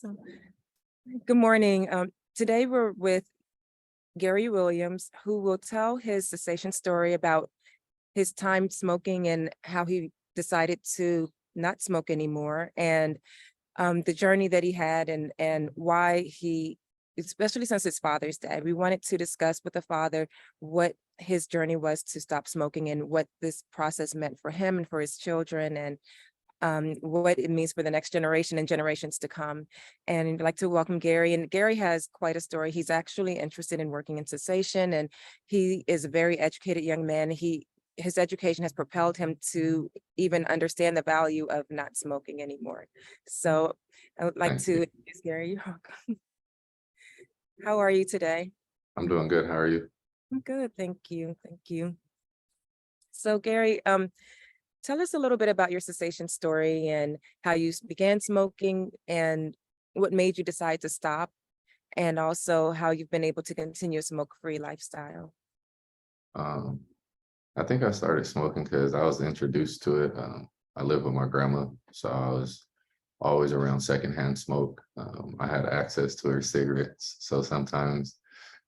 So, good morning. Today we're with Gary Williams, who will tell his cessation story about his time smoking and how he decided to not smoke anymore, and the journey that he had, and why he, especially since his father's dead, we wanted to discuss with the father what his journey was to stop smoking and what this process meant for him and for his children, and what it means for the next generation and generations to come. And I'd like to welcome Gary. And Gary has quite a story. He's actually interested in working in cessation, and he is a very educated young man. His education has propelled him to even understand the value of not smoking anymore. So I would like Thank to you. introduce Gary. You're welcome. How are you today? I'm doing good. How are you? I'm good. Thank you. Thank you. So Gary, tell us a little bit about your cessation story and how you began smoking and what made you decide to stop, and also how you've been able to continue a smoke-free lifestyle. Um, I think I started smoking because I was introduced to it. I live with my grandma, so I was always around secondhand smoke. I had access to her cigarettes, so sometimes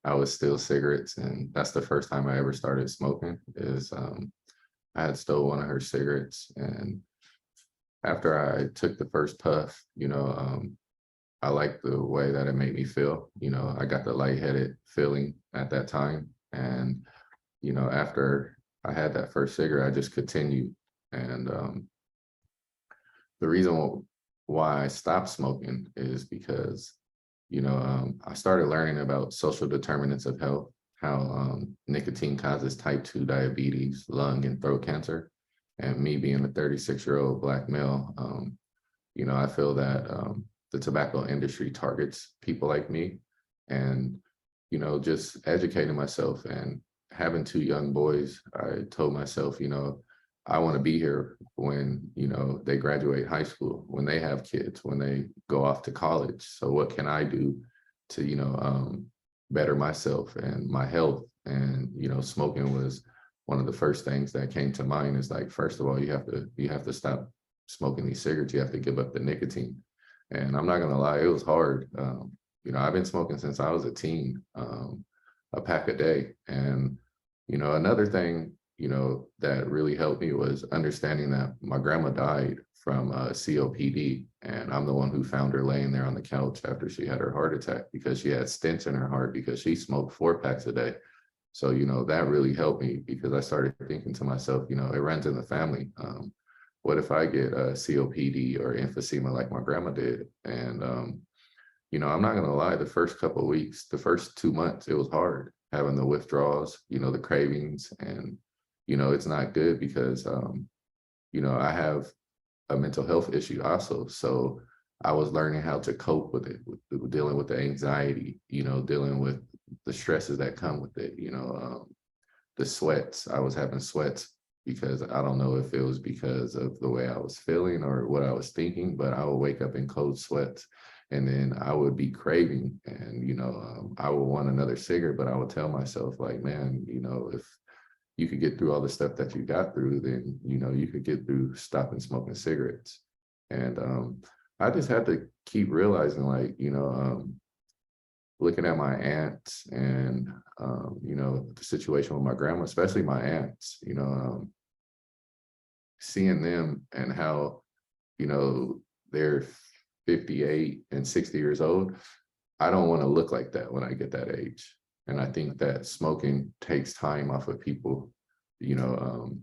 I would steal cigarettes, and that's the first time I ever started smoking. I had stole one of her cigarettes, and after I took the first puff, I liked the way that it made me feel. I got the lightheaded feeling at that time. And, after I had that first cigarette, I just continued. And the reason why I stopped smoking is because, I started learning about social determinants of health, how nicotine causes type 2 diabetes, lung and throat cancer. And me being a 36-year-old Black male, I feel that the tobacco industry targets people like me, and just educating myself and having two young boys, I told myself, I want to be here when they graduate high school, when they have kids, when they go off to college. So what can I do to better myself and my health? And smoking was one of the first things that came to mind. Is like, first of all, you have to stop smoking these cigarettes. You have to give up the nicotine. And I'm not gonna lie, it was hard. I've been smoking since I was a teen, a pack a day. And another thing, that really helped me was understanding that my grandma died from COPD, and I'm the one who found her laying there on the couch after she had her heart attack because she had stents in her heart because she smoked 4 packs a day. So, that really helped me because I started thinking to myself, it runs in the family. What if I get a COPD or emphysema like my grandma did? And, I'm not going to lie, the first couple of weeks, the first 2 months, it was hard having the withdrawals, the cravings. And, it's not good because, I have a mental health issue also. So I was learning how to cope with it, with dealing with the anxiety, dealing with the stresses that come with it, the sweats. I was having sweats because I don't know if it was because of the way I was feeling or what I was thinking, but I would wake up in cold sweats, and then I would be craving, and, I would want another cigarette, but I would tell myself like, man, if you could get through all the stuff that you got through, then, you could get through stopping smoking cigarettes. And I just had to keep realizing, like, looking at my aunts and, the situation with my grandma, especially my aunts, seeing them and how, they're 58 and 60 years old. I don't want to look like that when I get that age. And I think that smoking takes time off of people, you know, um,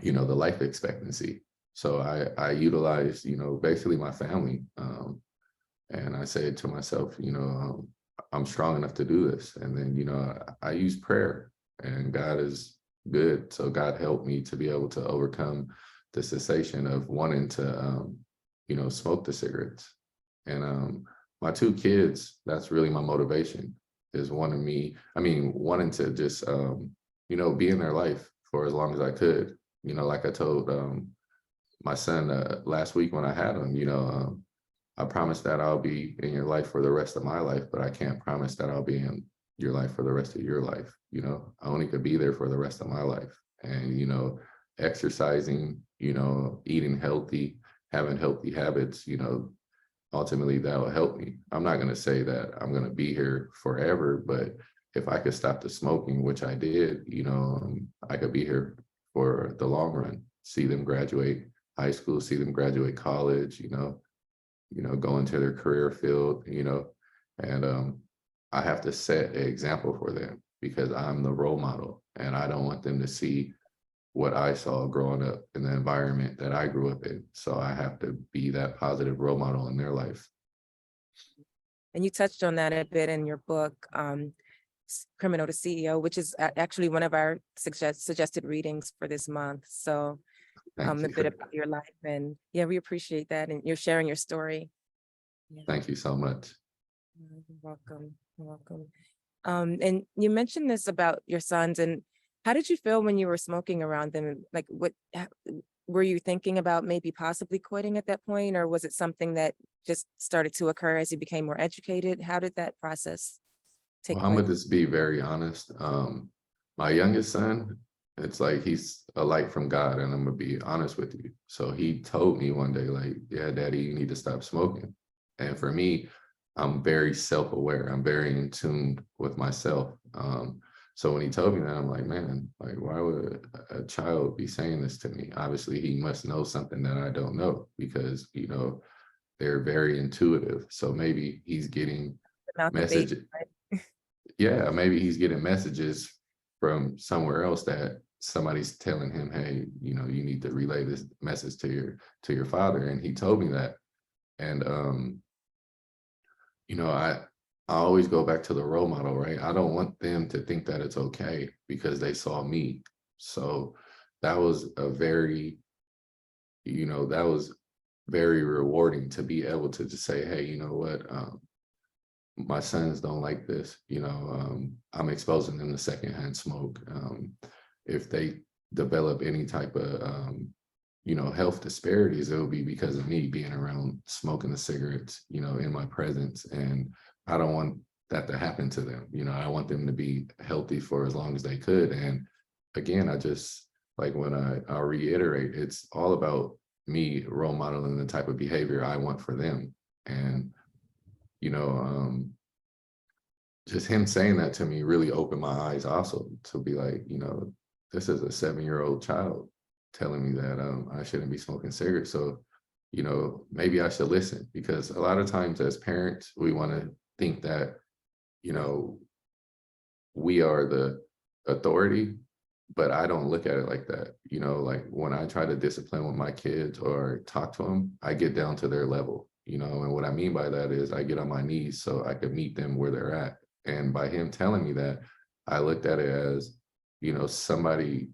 the life expectancy. So I utilized, basically my family. And I said to myself, I'm strong enough to do this. And then, I use prayer, and God is good. So God helped me to be able to overcome the cessation of wanting to, smoke the cigarettes. And my two kids, that's really my motivation, is wanting to just, be in their life for as long as I could. Like I told my son last week when I had him, I promise that I'll be in your life for the rest of my life, but I can't promise that I'll be in your life for the rest of your life. I only could be there for the rest of my life. And, exercising, eating healthy, having healthy habits, ultimately that will help me. I'm not going to say that I'm going to be here forever, but if I could stop the smoking, which I did, I could be here for the long run, see them graduate high school, see them graduate college, go into their career field, and I have to set an example for them because I'm the role model and I don't want them to see what I saw growing up in the environment that I grew up in. So I have to be that positive role model in their life. And you touched on that a bit in your book, Criminal to CEO, which is actually one of our suggested readings for this month. So Thank a you. bit about your life, and yeah, we appreciate that. And you're sharing your story. Yeah. Thank you so much. You're welcome. You're welcome. And you mentioned this about your sons, and how did you feel when you were smoking around them? Like, were you thinking about maybe possibly quitting at that point, or was it something that just started to occur as you became more educated? How did that process take Well, I'm gonna place? just be very honest. My youngest son, it's like he's a light from God, and I'm gonna be honest with you. So he told me one day, like, "Yeah, Daddy, you need to stop smoking." And for me, I'm very self-aware. I'm very in tune with myself. So when he told me that, I'm like, man, like, why would a child be saying this to me? Obviously, he must know something that I don't know because they're very intuitive. So maybe he's getting The mouth of baby, message right? yeah, maybe he's getting messages from somewhere else that somebody's telling him, hey, you need to relay this message to your father. And he told me that. And I always go back to the role model, right? I don't want them to think that it's okay because they saw me. So that was that was very rewarding to be able to just say, hey, you know what? My sons don't like this. I'm exposing them to secondhand smoke. If they develop any type of, health disparities, it'll be because of me being around smoking the cigarettes, in my presence. And I don't want that to happen to them. I want them to be healthy for as long as they could. And again, I just like when I'll reiterate, it's all about me role modeling the type of behavior I want for them. And you know, just him saying that to me really opened my eyes also to be like, this is a 7-year-old child telling me that I shouldn't be smoking cigarettes. So, maybe I should listen because a lot of times as parents, we want to think that, you know, we are the authority, but I don't look at it like that. Like when I try to discipline with my kids or talk to them, I get down to their level, and what I mean by that is I get on my knees so I could meet them where they're at. And by him telling me that, I looked at it as, somebody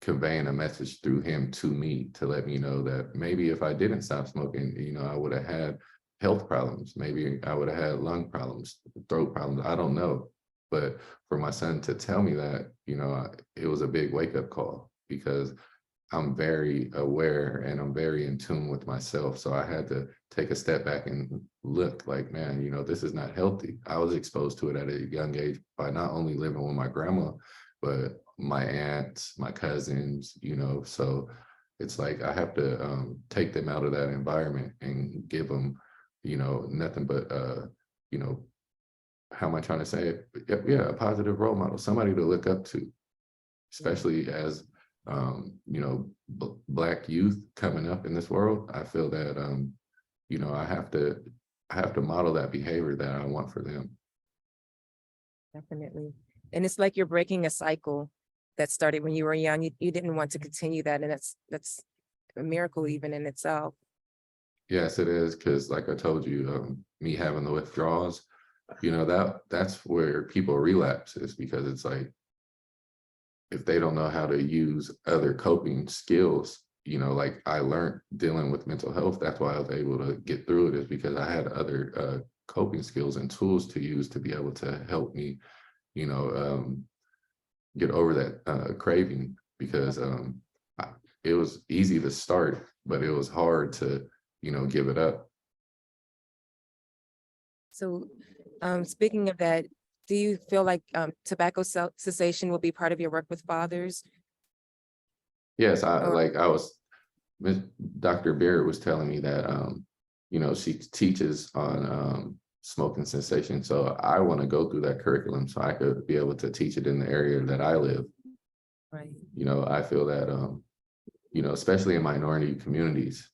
conveying a message through him to me to let me know that maybe if I didn't stop smoking, I would have had health problems. Maybe I would have had lung problems, throat problems. I don't know. But for my son to tell me that, it was a big wake up call because I'm very aware and I'm very in tune with myself. So I had to take a step back and look like, man, this is not healthy. I was exposed to it at a young age by not only living with my grandma, but my aunts, my cousins, so it's like I have to take them out of that environment and give them, nothing but, how am I trying to say it? Yeah, a positive role model, somebody to look up to, especially as Black youth coming up in this world. I feel that I have to model that behavior that I want for them. Definitely. And it's like you're breaking a cycle that started when you were young. You didn't want to continue that, and that's a miracle even in itself. Yes, it is, because like I told you, me having the withdrawals, that's where people relapse, is because it's like if they don't know how to use other coping skills, like I learned dealing with mental health, that's why I was able to get through it, is because I had other coping skills and tools to use to be able to help me, you know, um, get over that craving, because it was easy to start, but it was hard to, give it up. So, speaking of that, do you feel like tobacco cessation will be part of your work with fathers? Yes, Or I was, Dr. Barrett was telling me that she teaches on smoking cessation. So I want to go through that curriculum so I could be able to teach it in the area that I live. Right. I feel that, especially in minority communities,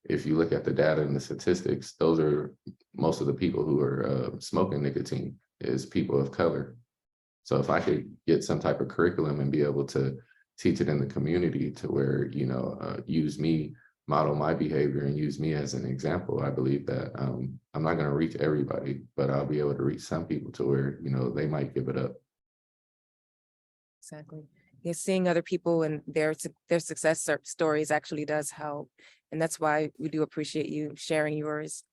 if you look at the data and the statistics, those are most of the people who are smoking nicotine is people of color. So if I could get some type of curriculum and be able to teach it in the community to where, use me, model my behavior and use me as an example, I believe that I'm not going to reach everybody, but I'll be able to reach some people to where, they might give it up. Exactly. Yeah, seeing other people and their success stories actually does help. And that's why we do appreciate you sharing yours.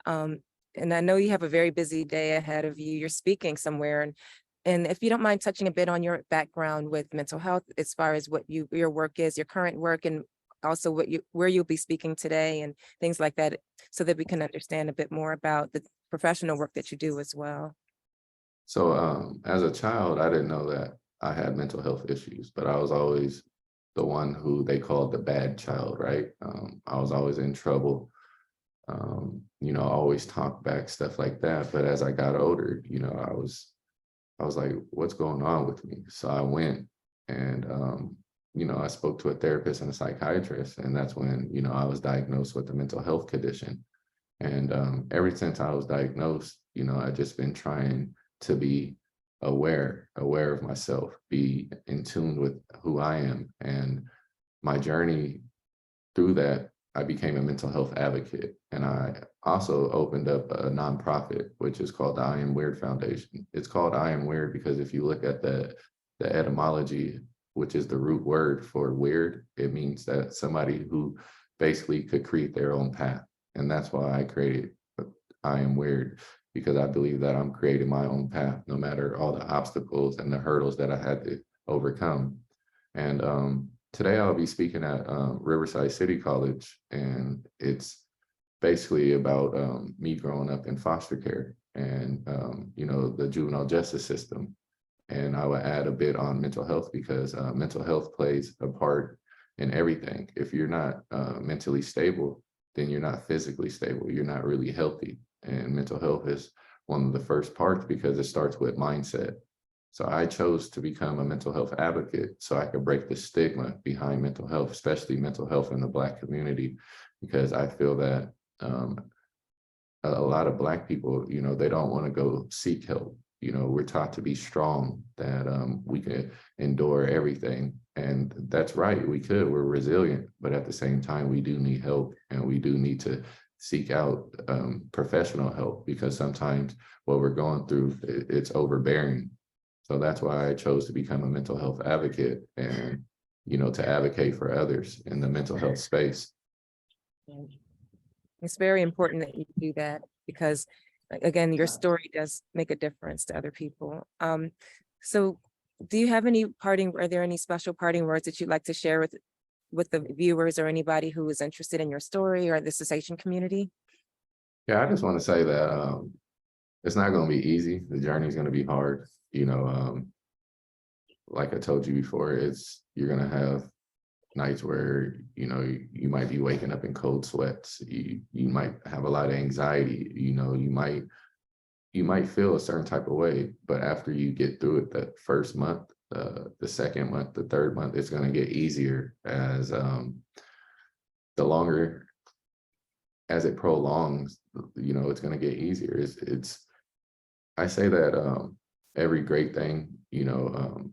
Um, and I know you have a very busy day ahead of you. You're speaking somewhere. And if you don't mind touching a bit on your background with mental health, as far as what your work is, your current work, and also where you'll be speaking today and things like that, so that we can understand a bit more about the professional work that you do as well. So as a child, I didn't know that I had mental health issues, but I was always the one who they called the bad child, right? I was always in trouble, always talk back, stuff like that. But as I got older, I was like, what's going on with me? So I went and, I spoke to a therapist and a psychiatrist, and that's when, I was diagnosed with a mental health condition. And ever since I was diagnosed, I've just been trying to be aware of myself, be in tune with who I am. And my journey through that, I became a mental health advocate. And I also opened up a nonprofit, which is called the I Am Weird Foundation. It's called I Am Weird because if you look at the etymology, which is the root word for weird, it means that somebody who basically could create their own path. And that's why I created I Am Weird, because I believe that I'm creating my own path, no matter all the obstacles and the hurdles that I had to overcome. And today I'll be speaking at Riverside City College, and it's basically about me growing up in foster care and, the juvenile justice system. And I would add a bit on mental health because mental health plays a part in everything. If you're not mentally stable, then you're not physically stable. You're not really healthy. And mental health is one of the first parts because it starts with mindset. So I chose to become a mental health advocate so I could break the stigma behind mental health, especially mental health in the Black community, because I feel that a lot of Black people, they don't want to go seek help. We're taught to be strong, that we can endure everything. And that's right, we could, we're resilient, but at the same time, we do need help and we do need to seek out professional help because sometimes what we're going through, it's overbearing. So that's why I chose to become a mental health advocate and, to advocate for others in the mental health space. It's very important that you do that because, again, your story does make a difference to other people. So do you have are there any special parting words that you'd like to share with the viewers or anybody who is interested in your story or the cessation community? Yeah, I just want to say that it's not going to be easy. The journey is going to be hard. Like I told you before, you're going to have nights where you might be waking up in cold sweats. You might have a lot of anxiety. You might feel a certain type of way, but after you get through it, that first month, the second month, the third month, it's going to get easier as the longer as it prolongs. It's going to get easier. It's I say that every great thing, you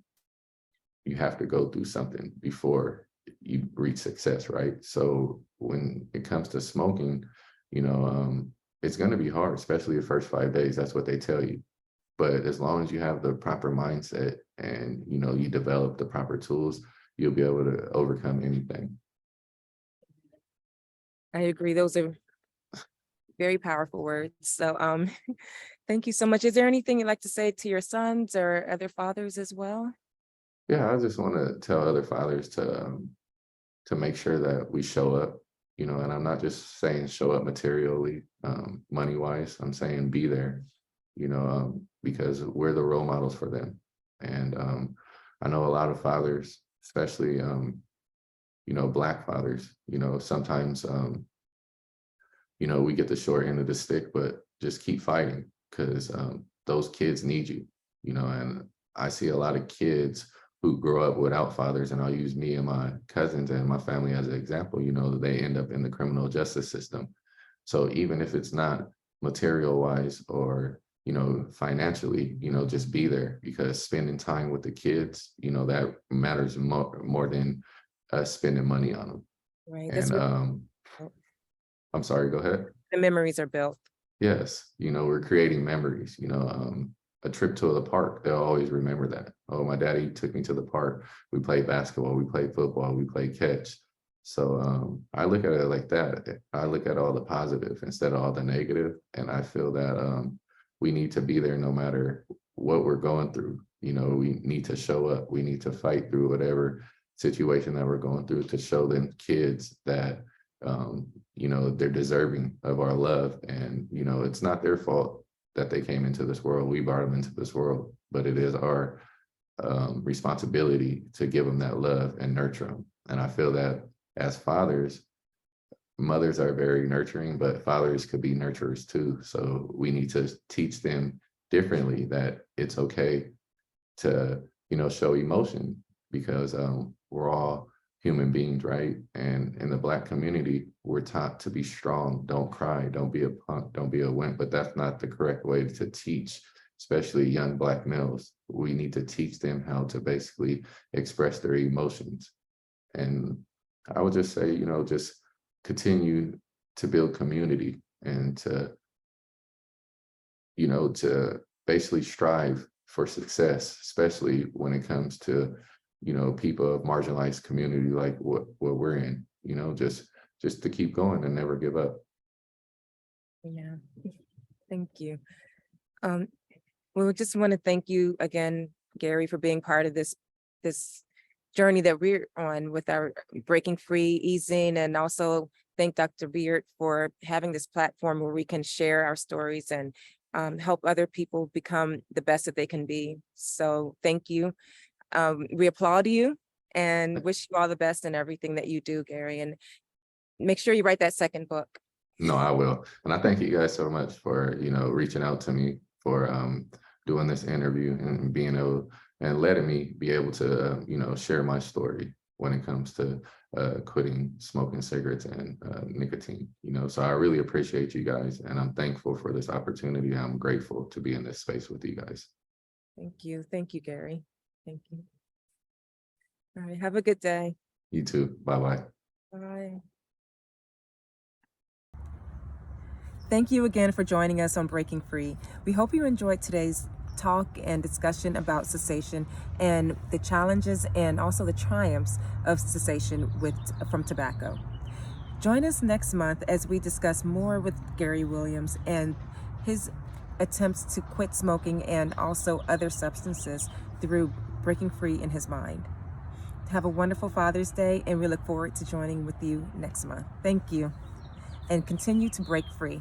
have to go through something before you reach success, right? So when it comes to smoking, it's going to be hard, especially the first 5 days. That's what they tell you. But as long as you have the proper mindset and, you develop the proper tools, you'll be able to overcome anything. I agree. Those are very powerful words. So thank you so much. Is there anything you'd like to say to your sons or other fathers as well? Yeah, I just want to tell other fathers to make sure that we show up, and I'm not just saying show up materially, money wise. I'm saying be there, because we're the role models for them. And I know a lot of fathers, especially Black fathers, sometimes we get the short end of the stick, but just keep fighting because those kids need you, and I see a lot of kids who grow up without fathers, and I'll use me and my cousins and my family as an example, they end up in the criminal justice system. So even if it's not material wise or, financially, just be there because spending time with the kids, that matters more than spending money on them. Right. That's And where I'm sorry, go ahead. the memories are built. Yes, we're creating memories, a trip to the park, they'll always remember that. Oh, my daddy took me to the park. We played basketball, we played football, we played catch. So I look at it like that. I look at all the positive instead of all the negative. And I feel that we need to be there no matter what we're going through. We need to show up. We need to fight through whatever situation that we're going through to show them kids that they're deserving of our love. And, it's not their fault that they came into this world. We brought them into this world, but it is our responsibility to give them that love and nurture them. And I feel that as fathers, mothers are very nurturing, but fathers could be nurturers too. So we need to teach them differently that it's okay to, show emotion because we're all human beings, right? And in the Black community, we're taught to be strong, don't cry, don't be a punk, don't be a wimp, but that's not the correct way to teach, especially young Black males. We need to teach them how to basically express their emotions. And I would just say, just continue to build community and to basically strive for success, especially when it comes to, people of marginalized community like what we're in, just to keep going and never give up. Yeah. Thank you. We just want to thank you again, Gary, for being part of this journey that we're on with our Breaking Free, easing, and also thank Dr. Beard for having this platform where we can share our stories and help other people become the best that they can be. So thank you. We applaud you and wish you all the best in everything that you do, Gary, and make sure you write that second book. No, I will. And I thank you guys so much for, reaching out to me for doing this interview and being able and letting me be able to, share my story when it comes to quitting smoking cigarettes and nicotine, so I really appreciate you guys and I'm thankful for this opportunity. I'm grateful to be in this space with you guys. Thank you. Thank you, Gary. Thank you. All right. Have a good day. You too. Bye-bye. Bye. Thank you again for joining us on Breaking Free. We hope you enjoyed today's talk and discussion about cessation and the challenges and also the triumphs of cessation from tobacco. Join us next month as we discuss more with Gary Williams and his attempts to quit smoking and also other substances through breaking free in his mind. Have a wonderful Father's Day, and we look forward to joining with you next month. Thank you, and continue to break free.